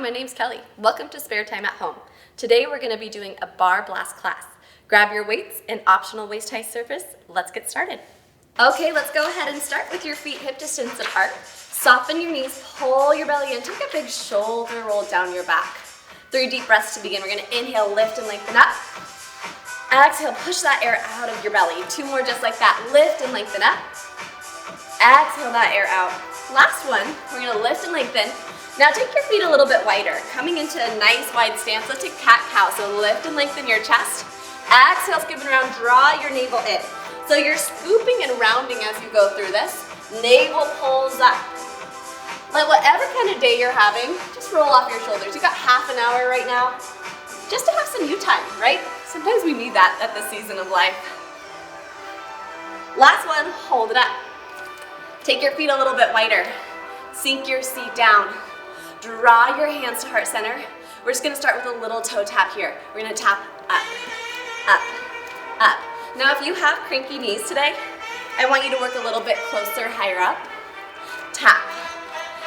my name's Kelly. Welcome to Spare Time at Home. Today we're going to be doing a Barre Blast class. Grab your weights and optional waist-high surface. Let's get started. Okay, let's go ahead and start with your feet hip distance apart. Soften your knees, pull your belly in, take a big shoulder roll down your back. 3 deep breaths to begin. We're going to inhale, lift and lengthen up. Exhale, push that air out of your belly. 2 more just like that. Lift and lengthen up. Exhale that air out. Last one, we're going to lift and lengthen. Now take your feet a little bit wider, coming into a nice wide stance. Let's take cat-cow, so lift and lengthen your chest. Exhale, skipping around, draw your navel in. So you're swooping and rounding as you go through this. Navel pulls up. Like whatever kind of day you're having, just roll off your shoulders. You got half an hour right now, just to have some you time, right? Sometimes we need that at this season of life. Last one, hold it up. Take your feet a little bit wider. Sink your seat down. Draw your hands to heart center. We're just gonna start with a little toe tap here. We're gonna tap up, up, up. Now if you have cranky knees today, I want you to work a little bit closer, higher up. Tap.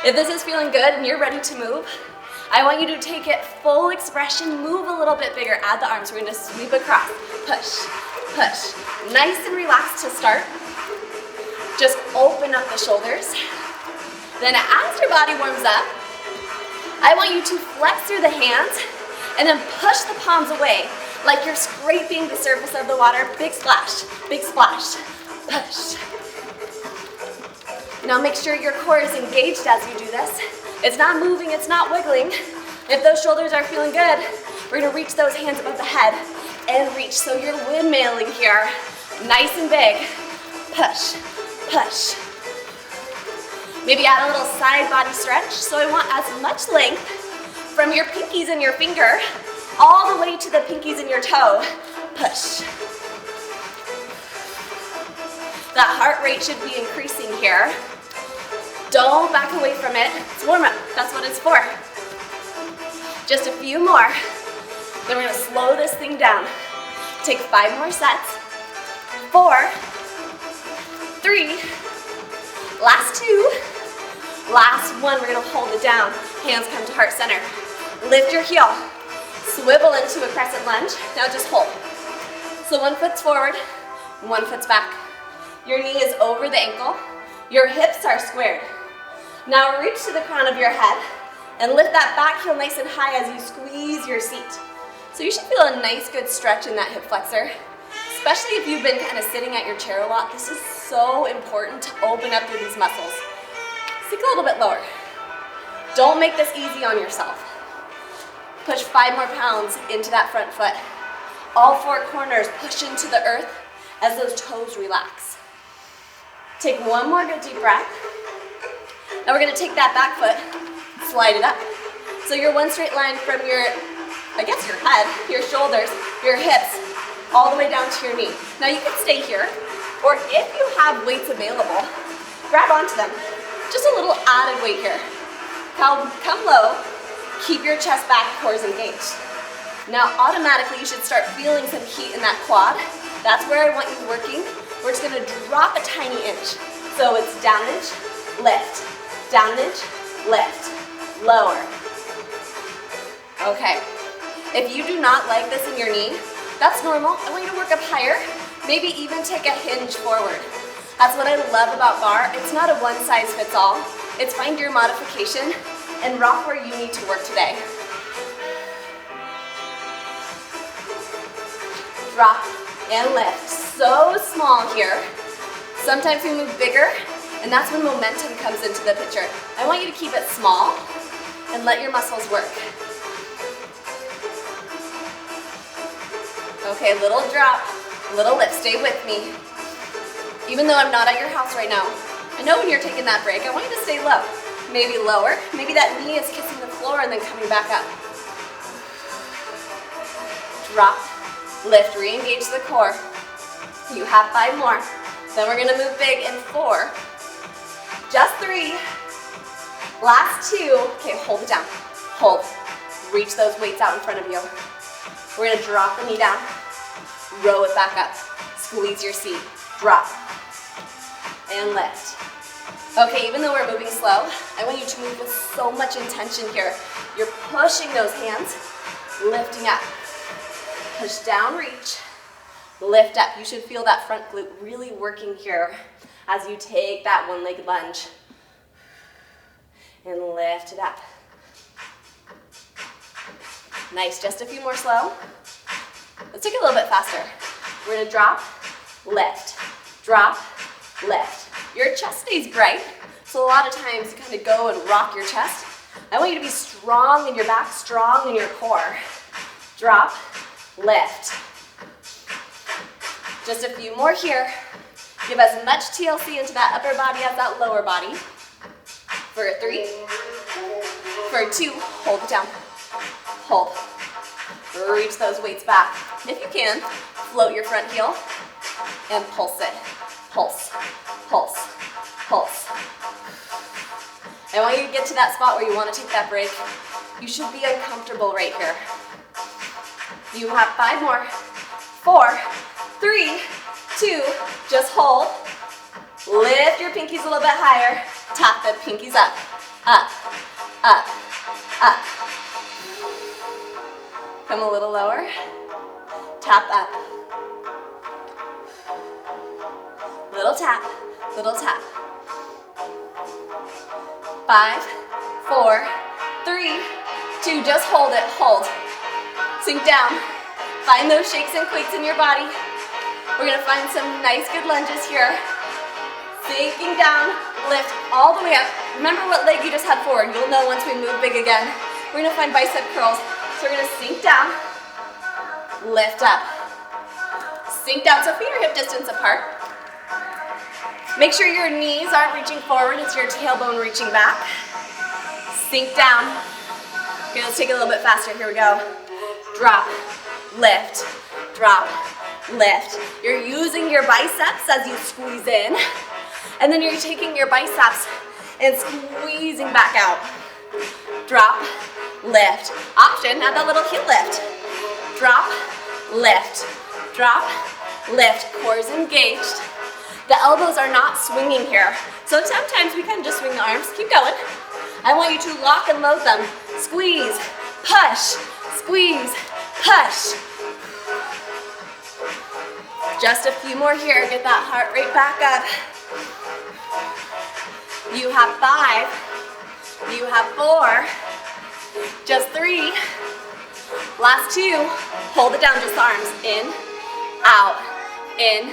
If this is feeling good and you're ready to move, I want you to take it full expression, move a little bit bigger, add the arms. We're gonna sweep across, push, push. Nice and relaxed to start. Just open up the shoulders. Then as your body warms up, I want you to flex through the hands and then push the palms away like you're scraping the surface of the water. Big splash, push. Now make sure your core is engaged as you do this. It's not moving, it's not wiggling. If those shoulders are feeling good, we're gonna reach those hands above the head and reach. So you're windmilling here, nice and big. Push, push. Maybe add a little side body stretch. So I want as much length from your pinkies and your finger all the way to the pinkies and your toe. Push. That heart rate should be increasing here. Don't back away from it. It's warm up. That's what it's for. Just a few more. Then we're gonna slow this thing down. Take 5 more sets. 4, 3, last 2. Last one, we're gonna hold it down. Hands come to heart center. Lift your heel. Swivel into a crescent lunge. Now just hold. So 1 foot's forward, 1 foot's back. Your knee is over the ankle. Your hips are squared. Now reach to the crown of your head and lift that back heel nice and high as you squeeze your seat. So you should feel a nice good stretch in that hip flexor, especially if you've been kind of sitting at your chair a lot. This is so important to open up through these muscles. Sink a little bit lower. Don't make this easy on yourself. Push 5 more pounds into that front foot. All 4 corners push into the earth as those toes relax. Take 1 more good deep breath. Now we're gonna take that back foot, slide it up. So you're one straight line from your head, your shoulders, your hips, all the way down to your knee. Now you can stay here, or if you have weights available, grab onto them. Just a little added weight here. Come low, keep your chest back, core is engaged. Now automatically you should start feeling some heat in that quad. That's where I want you working. We're just gonna drop a tiny inch. So it's down an inch, lift, down an inch, lift, lower. Okay, if you do not like this in your knee, that's normal. I want you to work up higher, maybe even take a hinge forward. That's what I love about barre. It's not a one size fits all. It's find your modification and rock where you need to work today. Drop and lift. So small here. Sometimes we move bigger, and that's when momentum comes into the picture. I want you to keep it small and let your muscles work. Okay, little drop, little lift. Stay with me. Even though I'm not at your house right now, I know when you're taking that break, I want you to stay low. Maybe lower. Maybe that knee is kissing the floor and then coming back up. Drop, lift, re-engage the core. You have 5 more. Then we're gonna move big in 4. Just 3. Last 2. Okay, hold it down. Hold. Reach those weights out in front of you. We're gonna drop the knee down. Row it back up. Squeeze your seat. Drop. And lift. Okay, even though we're moving slow, I want you to move with so much intention here. You're pushing those hands, lifting up. Push down, reach, lift up. You should feel that front glute really working here as you take that one-legged lunge. And lift it up. Nice, just a few more slow. Let's take it a little bit faster. We're gonna drop, lift, drop, lift. Your chest stays bright, so a lot of times you kind of go and rock your chest. I want you to be strong in your back, strong in your core. Drop, lift. Just a few more here. Give as much TLC into that upper body as that lower body. For 3, for 2, hold it down, hold. Reach those weights back. If you can, float your front heel and pulse it. Pulse, pulse, pulse. I want you to get to that spot where you want to take that break. You should be uncomfortable right here. You have 5 more. 4, 3, 2, just hold. Lift your pinkies a little bit higher. Tap the pinkies up, up, up, up. Come a little lower. Tap up. Little tap, little tap. 5, 4, 3, 2, just hold it, hold. Sink down. Find those shakes and quakes in your body. We're gonna find some nice good lunges here. Sinking down, lift all the way up. Remember what leg you just had forward. You'll know once we move big again. We're gonna find bicep curls. So we're gonna sink down, lift up. Sink down, so feet are hip distance apart. Make sure your knees aren't reaching forward, it's your tailbone reaching back. Sink down. Okay, let's take it a little bit faster, here we go. Drop, lift, drop, lift. You're using your biceps as you squeeze in, and then you're taking your biceps and squeezing back out. Drop, lift. Option, add that little heel lift. Drop, lift, drop, lift. Core is engaged. The elbows are not swinging here. So sometimes we can just swing the arms. Keep going. I want you to lock and load them. Squeeze, push, squeeze, push. Just a few more here. Get that heart rate back up. You have 5. You have 4. Just 3. Last 2. Hold it down, just arms. In, out, in,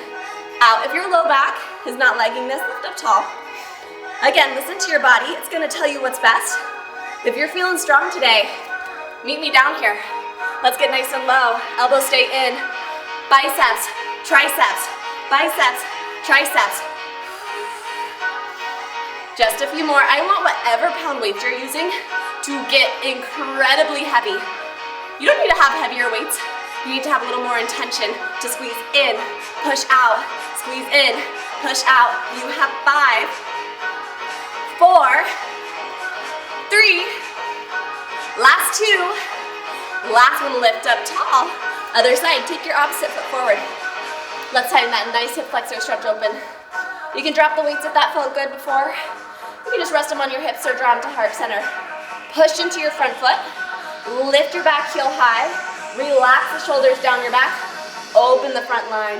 out. If your low back is not liking this, lift up tall. Again, listen to your body. It's gonna tell you what's best. If you're feeling strong today, meet me down here. Let's get nice and low. Elbows stay in. Biceps, triceps, biceps, triceps. Just a few more. I want whatever pound weights you're using to get incredibly heavy. You don't need to have heavier weights. You need to have a little more intention to squeeze in, push out, squeeze in, push out. You have 5, 4, 3, last 2, last one, lift up tall. Other side, take your opposite foot forward. Let's find that nice hip flexor stretch open. You can drop the weights if that felt good before. You can just rest them on your hips or draw them to heart center. Push into your front foot. Lift your back heel high. Relax the shoulders down your back. Open the front line.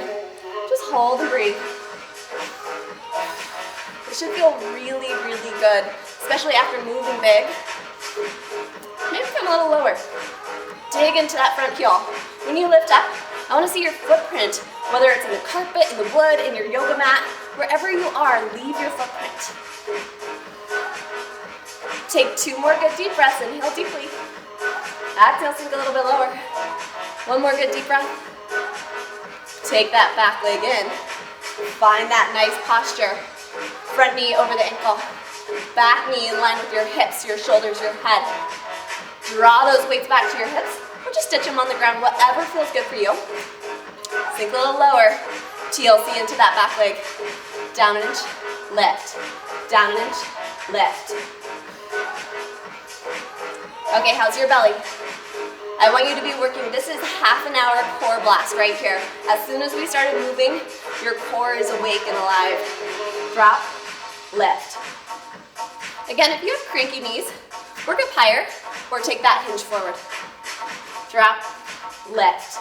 Just hold and breathe. It should feel really, really good, especially after moving big. Maybe come a little lower. Dig into that front heel. When you lift up, I want to see your footprint, whether it's in the carpet, in the wood, in your yoga mat, wherever you are, leave your footprint. Take 2 more good deep breaths. Inhale deeply. Exhale, sink a little bit lower. 1 more good deep breath. Take that back leg in. Find that nice posture. Front knee over the ankle. Back knee in line with your hips, your shoulders, your head. Draw those weights back to your hips, or just stitch them on the ground, whatever feels good for you. Sink a little lower. TLC into that back leg. Down an inch, lift. Down an inch, lift. Okay, how's your belly? I want you to be working, this is half an hour core blast right here. As soon as we started moving, your core is awake and alive. Drop, lift. Again, if you have cranky knees, Work up higher, or take that hinge forward. Drop, lift.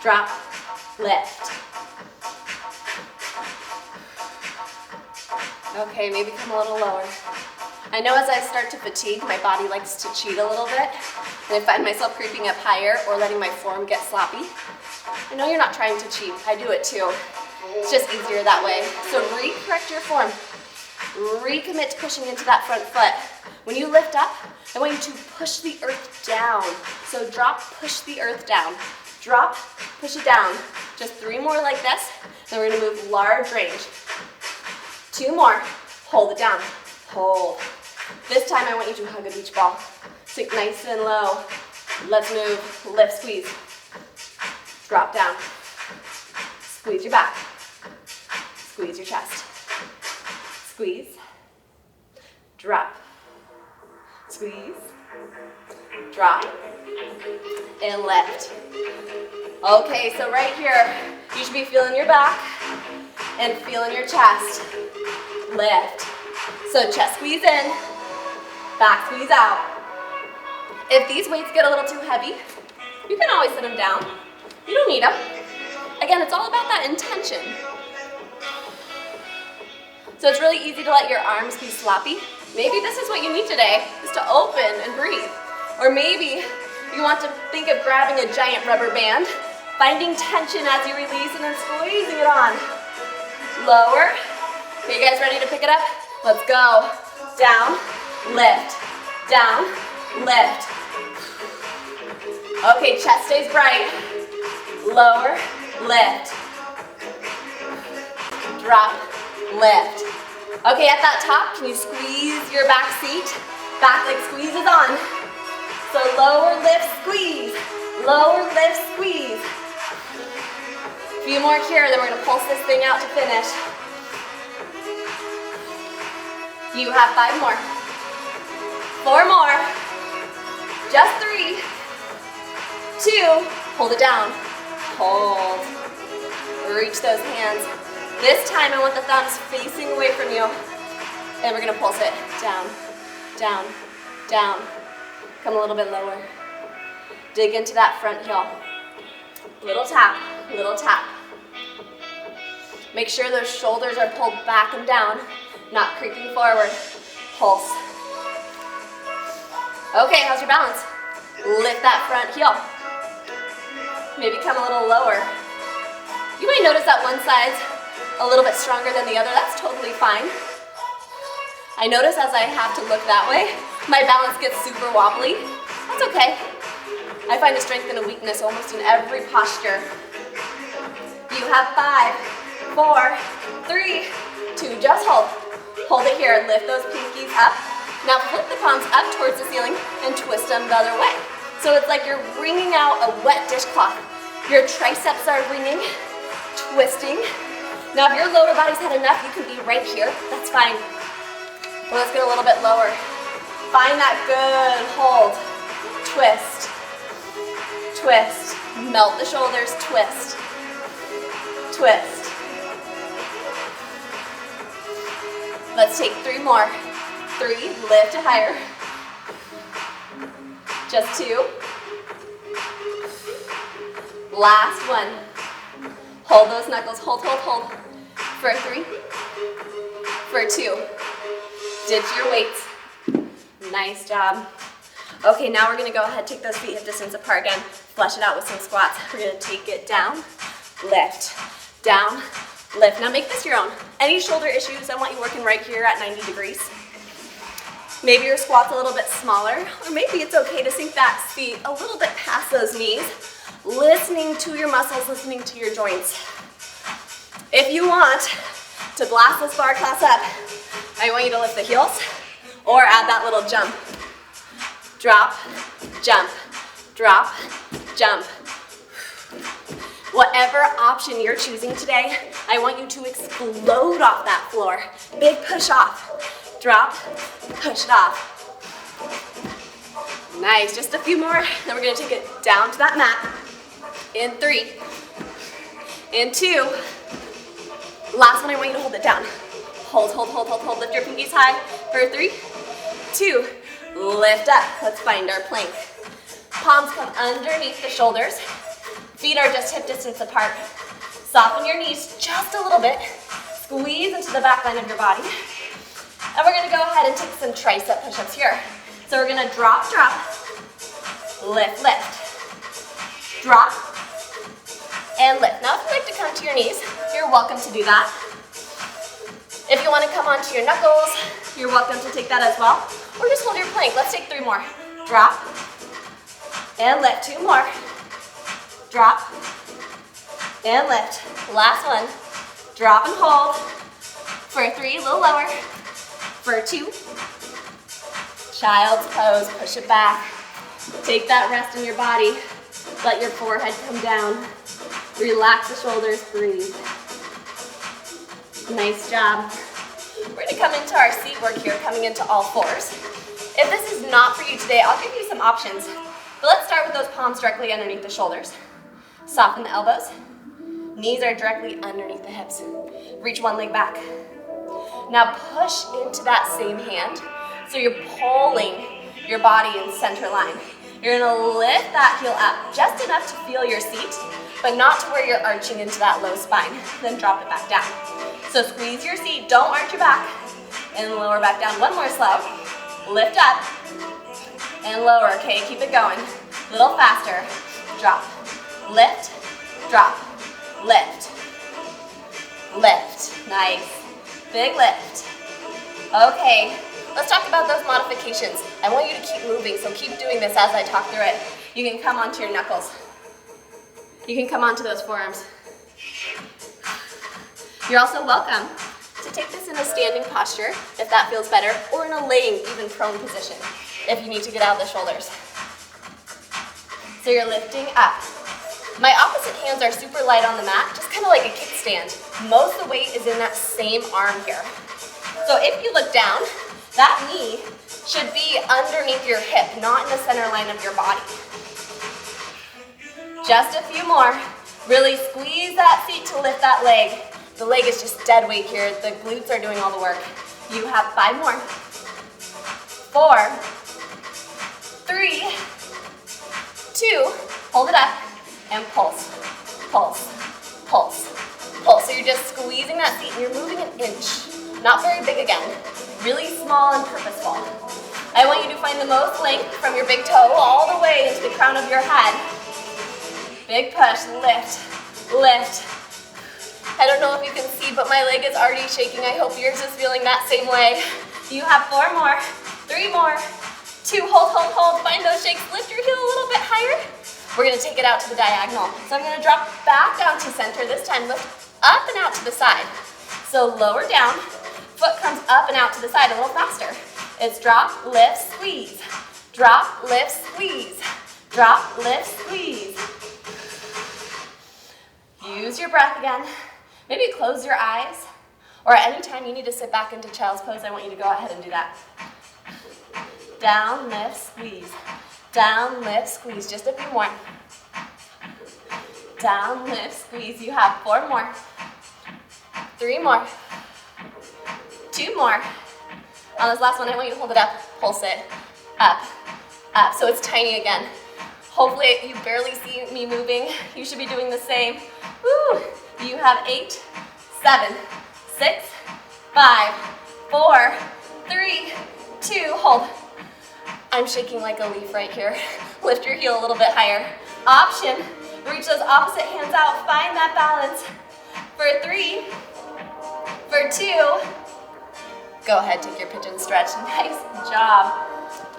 Drop, lift. Okay, maybe come a little lower. I know as I start to fatigue, my body likes to cheat a little bit, and I find myself creeping up higher or letting my form get sloppy. I know you're not trying to cheat. I do it too. It's just easier that way. So re-correct your form. Recommit to pushing into that front foot. When you lift up, I want you to push the earth down. So drop, push the earth down. Drop, push it down. Just 3 more like this, then we're gonna move large range. 2 more, hold it down, hold. This time I want you to hug a beach ball. Sink nice and low. Let's move, lift, squeeze. Drop down. Squeeze your back. Squeeze your chest. Squeeze. Drop. Squeeze. Drop. And lift. Okay, so right here, you should be feeling your back and feeling your chest. Lift. So chest squeeze in, back squeeze out. If these weights get a little too heavy, you can always sit them down. You don't need them. Again, it's all about that intention. So it's really easy to let your arms be sloppy. Maybe this is what you need today, is to open and breathe. Or maybe you want to think of grabbing a giant rubber band, finding tension as you release and then squeezing it on. Lower. Okay, you guys ready to pick it up? Let's go. Down, lift, down, lift. Okay, chest stays bright. Lower, lift. Drop, lift. Okay, at that top, can you squeeze your back seat? Back leg squeezes on. So lower, lift, squeeze. Lower, lift, squeeze. A few more here, then we're gonna pulse this thing out to finish. You have 5 more. 4 more. Just 3. 2. Hold it down. Hold. Reach those hands. This time I want the thumbs facing away from you. And we're gonna pulse it down, down, down. Come a little bit lower. Dig into that front heel. Little tap, little tap. Make sure those shoulders are pulled back and down, not creeping forward. Pulse. Okay, how's your balance? Lift that front heel. Maybe come a little lower. You might notice that one side's a little bit stronger than the other. That's totally fine. I notice as I have to look that way, my balance gets super wobbly. That's okay. I find a strength and a weakness almost in every posture. You have 5, 4, 3, 2, just hold. Hold it here, lift those pinkies up. Now flip the palms up towards the ceiling and twist them the other way. So it's like you're wringing out a wet dishcloth. Your triceps are wringing, twisting. Now if your lower body's had enough, you can be right here, that's fine. But let's get a little bit lower. Find that good hold. Twist, twist. Melt the shoulders, twist, twist. Let's take 3 more. 3, lift it higher. Just 2. Last one. Hold those knuckles, hold, hold, hold. For 3, for 2. Ditch your weights. Nice job. Okay, now we're gonna go ahead, take those feet hip distance apart again, flush it out with some squats. We're gonna take it down, lift, down, lift. Now make this your own. Any shoulder issues, I want you working right here at 90 degrees. Maybe your squat's a little bit smaller, or maybe it's okay to sink that seat a little bit past those knees, listening to your muscles, listening to your joints. If you want to blast this bar class up, I want you to lift the heels, or add that little jump. Drop, jump, drop, jump. Whatever option you're choosing today, I want you to explode off that floor. Big push off. Drop, push it off. Nice, just a few more. Then we're gonna take it down to that mat. In 3, in 2. Last one, I want you to hold it down. Hold, hold, hold, hold, hold. Lift your pinkies high for 3, 2, lift up. Let's find our plank. Palms come underneath the shoulders. Feet are just hip distance apart. Soften your knees just a little bit. Squeeze into the back line of your body. And we're gonna go ahead and take some tricep push-ups here. So we're gonna drop, drop, lift, lift, drop, and lift. Now if you'd like to come to your knees, you're welcome to do that. If you wanna come onto your knuckles, you're welcome to take that as well. Or just hold your plank. Let's take 3 more. Drop, and lift. 2 more. Drop, and lift. Last one. Drop and hold. For 3, a little lower. For 2, child's pose, push it back. Take that rest in your body. Let your forehead come down. Relax the shoulders, breathe. Nice job. We're gonna come into our seat work here, coming into all fours. If this is not for you today, I'll give you some options. But let's start with those palms directly underneath the shoulders. Soften the elbows. Knees are directly underneath the hips. Reach one leg back. Now push into that same hand. So you're pulling your body in center line. You're gonna lift that heel up just enough to feel your seat, but not to where you're arching into that low spine. Then drop it back down. So squeeze your seat, don't arch your back, and lower back down. One more slow. Lift up, and lower, okay? Keep it going. A little faster. Drop, lift, drop, lift, lift. Nice. Big lift. Okay, let's talk about those modifications. I want you to keep moving, so keep doing this as I talk through it. You can come onto your knuckles. You can come onto those forearms. You're also welcome to take this in a standing posture, if that feels better, or in a laying, even prone position, if you need to get out of the shoulders. So you're lifting up. My opposite hands are super light on the mat, just kind of like a kickstand. Most of the weight is in that same arm here. So if you look down, that knee should be underneath your hip, not in the center line of your body. Just a few more. Really squeeze that seat to lift that leg. The leg is just dead weight here. The glutes are doing all the work. You have 5 more. 4, 3, 2, hold it up, and pulse, pulse, pulse, pulse. So you're just squeezing that seat and you're moving an inch. Not very big again, really small and purposeful. I want you to find the most length from your big toe all the way into the crown of your head. Big push, lift, lift. I don't know if you can see, but my leg is already shaking. I hope yours is feeling that same way. You have 4 more, 3 more, 2, hold, hold, hold. Find those shakes, lift your heel a little bit higher. We're gonna take it out to the diagonal. So I'm gonna drop back down to center. This time lift up and out to the side. So lower down, foot comes up and out to the side a little faster. It's drop, lift, squeeze. Drop, lift, squeeze. Drop, lift, squeeze. Use your breath again. Maybe close your eyes, or at any time you need to sit back into child's pose, I want you to go ahead and do that. Down, lift, squeeze. Down, lift, squeeze. Just a few more. Down, lift, squeeze. You have 4 more. 3 more. 2 more. On this last one, I want you to hold it up, pulse it, up, up. So it's tiny again. Hopefully you barely see me moving. You should be doing the same. Woo! You have 8, 7, 6, 5, 4, 3, 2, hold. I'm shaking like a leaf right here. Lift your heel a little bit higher. Option, reach those opposite hands out, find that balance. For 3, for 2, go ahead, take your pigeon stretch. Nice job.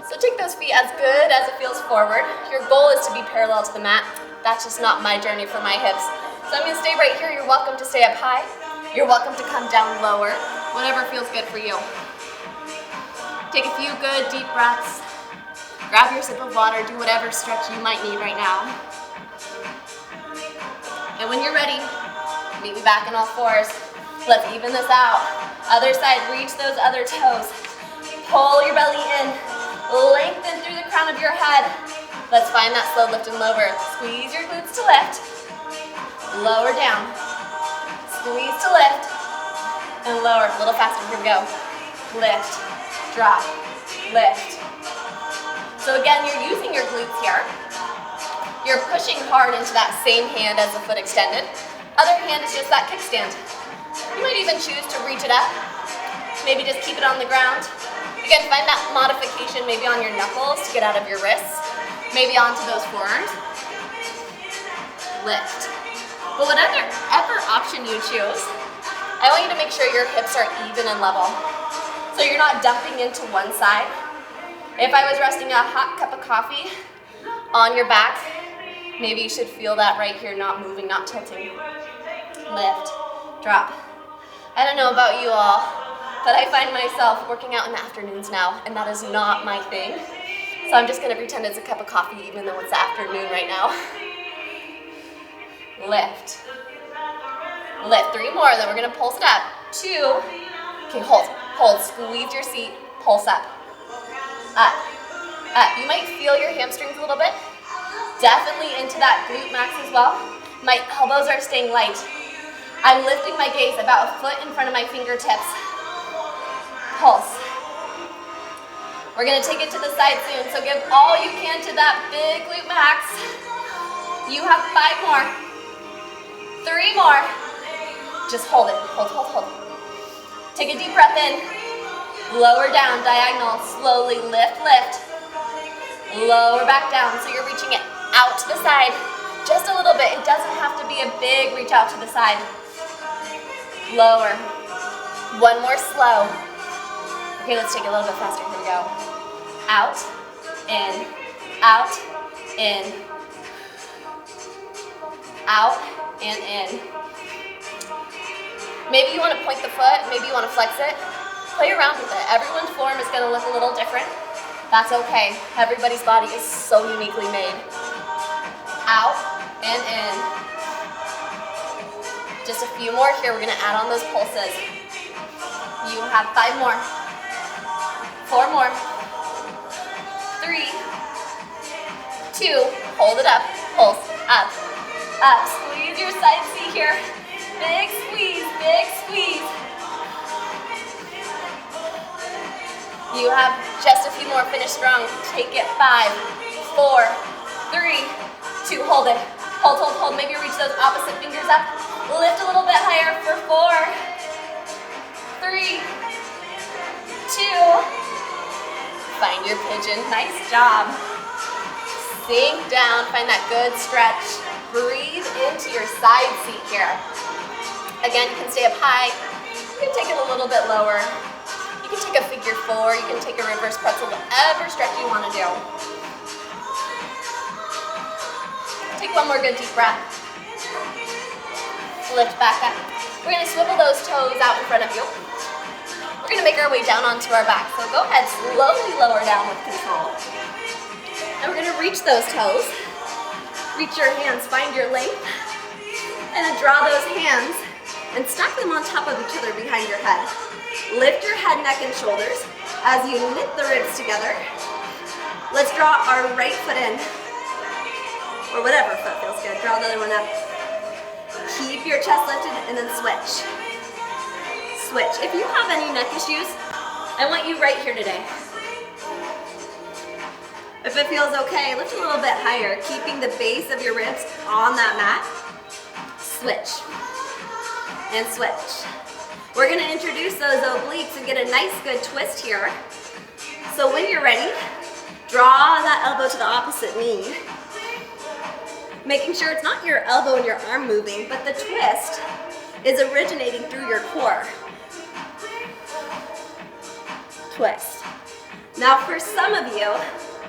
So take those feet as good as it feels forward. Your goal is to be parallel to the mat. That's just not my journey for my hips. So I'm gonna stay right here. You're welcome to stay up high. You're welcome to come down lower. Whatever feels good for you. Take a few good deep breaths. Grab your sip of water. Do whatever stretch you might need right now. And when you're ready, meet me back in all fours. Let's even this out. Other side, reach those other toes. Pull your belly in. Lengthen through the crown of your head. Let's find that slow lift and lower. Squeeze your glutes to lift. Lower down. Squeeze to lift. And lower. A little faster. Here we go. Lift. Drop. lift. So again, you're using your glutes here. You're pushing hard into that same hand as the foot extended. Other hand is just that kickstand. You might even choose to reach it up. Maybe just keep it on the ground. Again, find that modification maybe on your knuckles to get out of your wrists. Maybe onto those forearms. Lift. But whatever option you choose, I want you to make sure your hips are even and level. So you're not dumping into one side. If I was resting a hot cup of coffee on your back, maybe you should feel that right here, not moving, not tilting. Lift, drop. I don't know about you all, but I find myself working out in the afternoons now, and that is not my thing. So I'm just gonna pretend it's a cup of coffee even though it's the afternoon right now. Lift. Lift, 3 more, then we're gonna pulse it up. 2, okay, hold, squeeze your seat, pulse up. Up, up. You might feel your hamstrings a little bit. Definitely into that glute max as well. My elbows are staying light. I'm lifting my gaze about a foot in front of my fingertips. Pulse. We're gonna take it to the side soon, so give all you can to that big glute max. You have 5 more. 3 more. Just hold it, hold. Take a deep breath in. Lower down, diagonal, slowly lift. Lower back down, so you're reaching it out to the side. Just a little bit, it doesn't have to be a big reach out to the side. Lower. 1 more slow. Okay, let's take it a little bit faster, here we go. Out, in, out, in. Out, and in. Maybe you want to point the foot, maybe you want to flex it. Play around with it. Everyone's form is going to look a little different. That's okay. Everybody's body is so uniquely made. Out and in. Just a few more here. We're going to add on those pulses. You have 5 more. 4 more. 3, 2, hold it up. Pulse, up, up. Squeeze your side seat here. Big squeeze, big squeeze. You have just a few more, finish strong. Take it, 5, 4, 3, 2, hold it. Hold. Maybe reach those opposite fingers up. Lift a little bit higher for 4, 3, 2. Find your pigeon, nice job. Sink down, find that good stretch. Breathe into your side seat here. Again, you can stay up high. You can take it a little bit lower. You can take a figure 4, you can take a reverse pretzel, whatever stretch you want to do. Take 1 more good deep breath. Lift back up. We're going to swivel those toes out in front of you. We're going to make our way down onto our back. So go ahead, slowly lower down with control. And we're going to reach those toes. Reach your hands, find your length. And then draw those hands and stack them on top of each other behind your head. Lift your head, neck, and shoulders as you knit the ribs together. Let's draw our right foot in, or whatever foot feels good. Draw the other one up. Keep your chest lifted and then switch. Switch. If you have any neck issues, I want you right here today. If it feels okay, lift a little bit higher, keeping the base of your ribs on that mat. Switch. And switch. We're going to introduce those obliques and get a nice good twist here. So when you're ready, draw that elbow to the opposite knee. Making sure it's not your elbow and your arm moving, but the twist is originating through your core. Twist. Now for some of you,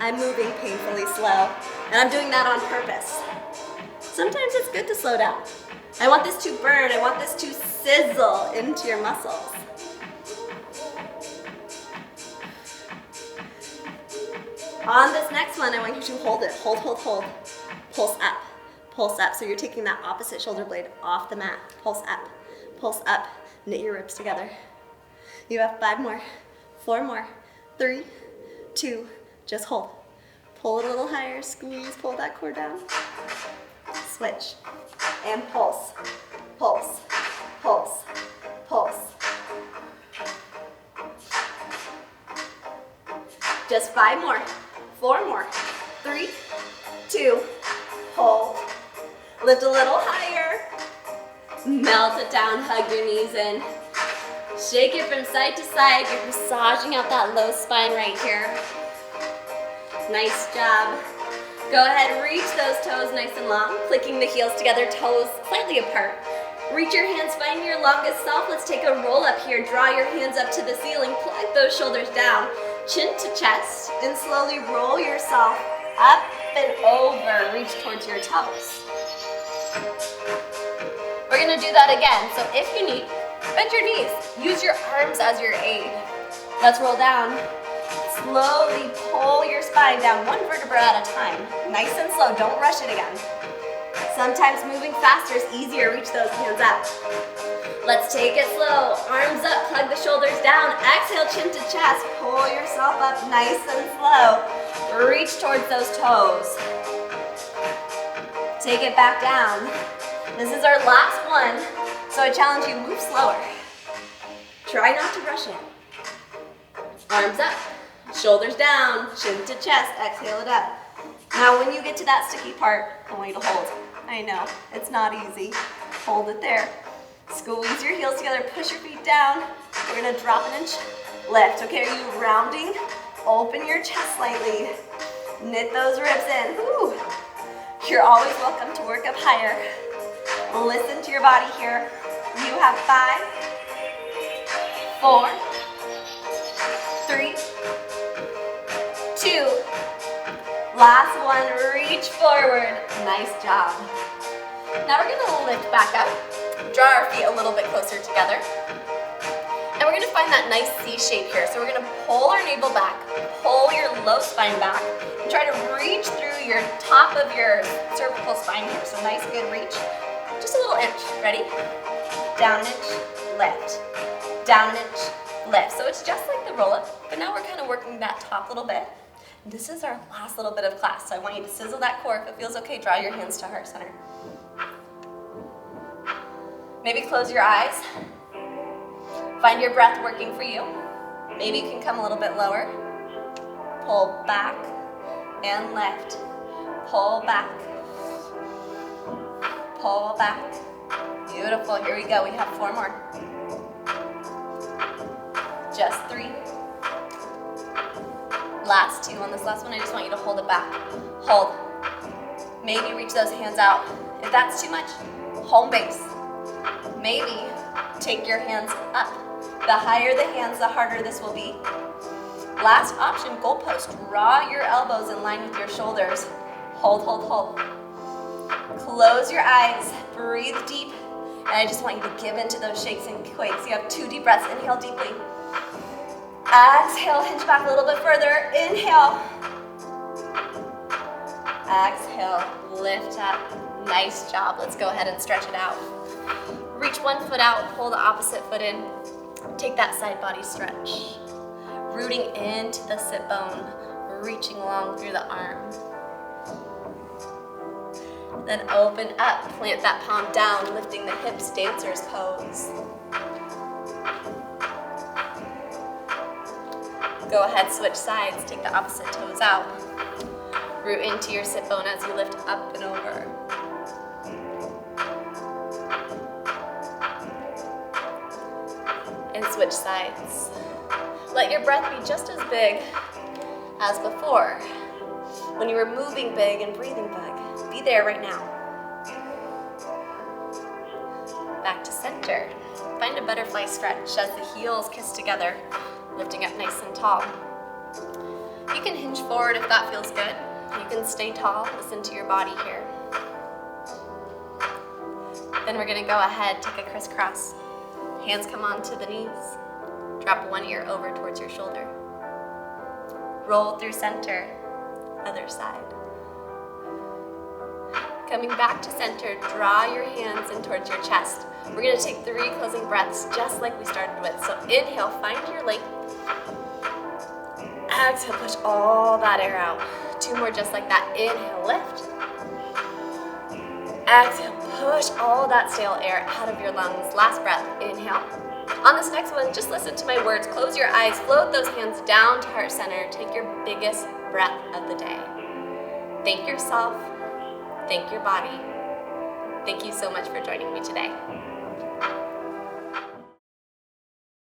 I'm moving painfully slow, and I'm doing that on purpose. Sometimes it's good to slow down. I want this to burn, I want this to sizzle into your muscles. On this next one, I want you to hold it. Hold. Pulse up. Pulse up. So you're taking that opposite shoulder blade off the mat. Pulse up. Pulse up. Knit your ribs together. You have 5 more. 4 more. 3, 2, just hold. Pull it a little higher. Squeeze. Pull that core down. Switch. And pulse. Pulse. Pulse. Pulse. Just 5 more, 4 more, 3, 2, hold. Lift a little higher. Melt it down, hug your knees in. Shake it from side to side. You're massaging out that low spine right here. Nice job. Go ahead, reach those toes nice and long, clicking the heels together, toes slightly apart. Reach your hands, find your longest self. Let's take a roll up here. Draw your hands up to the ceiling, plug those shoulders down, chin to chest, and slowly roll yourself up and over. Reach towards your toes. We're gonna do that again. So if you need, bend your knees. Use your arms as your aid. Let's roll down. Slowly pull your spine down, 1 vertebra at a time. Nice and slow, don't rush it again. Sometimes moving faster is easier. Reach those hands up. Let's take it slow. Arms up, plug the shoulders down. Exhale, chin to chest. Pull yourself up nice and slow. Reach towards those toes. Take it back down. This is our last one, so I challenge you, move slower. Try not to rush it. Arms up, shoulders down, chin to chest, exhale it up. Now when you get to that sticky part, I want you to hold. I know, it's not easy. Hold it there. Squeeze your heels together, push your feet down. We're gonna drop an inch, lift. Okay, are you rounding? Open your chest slightly. Knit those ribs in. Woo. You're always welcome to work up higher. Listen to your body here. You have 5, 4, 3, 2. Last one, reach forward. Nice job. Now we're gonna lift back up, draw our feet a little bit closer together, and we're gonna find that nice C shape here. So we're gonna pull our navel back, pull your low spine back, and try to reach through your top of your cervical spine here. So nice, good reach. Just a little inch. Ready? Down an inch, lift. Down an inch, lift. So it's just like the roll-up, but now we're kind of working that top little bit. This is our last little bit of class, so I want you to sizzle that core. If it feels okay, draw your hands to heart center. Maybe close your eyes. Find your breath working for you. Maybe you can come a little bit lower. Pull back and lift. Pull back. Pull back. Beautiful. Here we go. We have 4 more. Just 3. Last 2. On this last one, I just want you to hold it back. Hold. Maybe reach those hands out. If that's too much, home base. Maybe take your hands up. The higher the hands, the harder this will be. Last option, goalpost. Draw your elbows in line with your shoulders. Hold, hold, hold. Close your eyes, breathe deep, and I just want you to give into those shakes and quakes. You have 2 deep breaths. Inhale deeply. Exhale, hinge back a little bit further. Inhale. Exhale, lift up. Nice job. Let's go ahead and stretch it out. Reach one foot out, pull the opposite foot in. Take that side body stretch. Rooting into the sit bone, reaching along through the arm. Then open up, plant that palm down, lifting the hips, dancer's pose. Go ahead, switch sides, take the opposite toes out. Root into your sit bone as you lift up and over. And switch sides. Let your breath be just as big as before. When you were moving big and breathing big, be there right now. Back to center. Find a butterfly stretch as the heels kiss together, lifting up nice and tall. You can hinge forward if that feels good. You can stay tall, listen to your body here. Then we're gonna go ahead, take a crisscross. Hands come onto the knees. Drop one ear over towards your shoulder. Roll through center, other side. Coming back to center, draw your hands in towards your chest. We're gonna take 3 closing breaths just like we started with. So inhale, find your length. Exhale, push all that air out. 2 more just like that. Inhale, lift. Exhale, push all that stale air out of your lungs. Last breath, inhale. On this next one, just listen to my words. Close your eyes, float those hands down to heart center. Take your biggest breath of the day. Thank yourself, thank your body. Thank you so much for joining me today.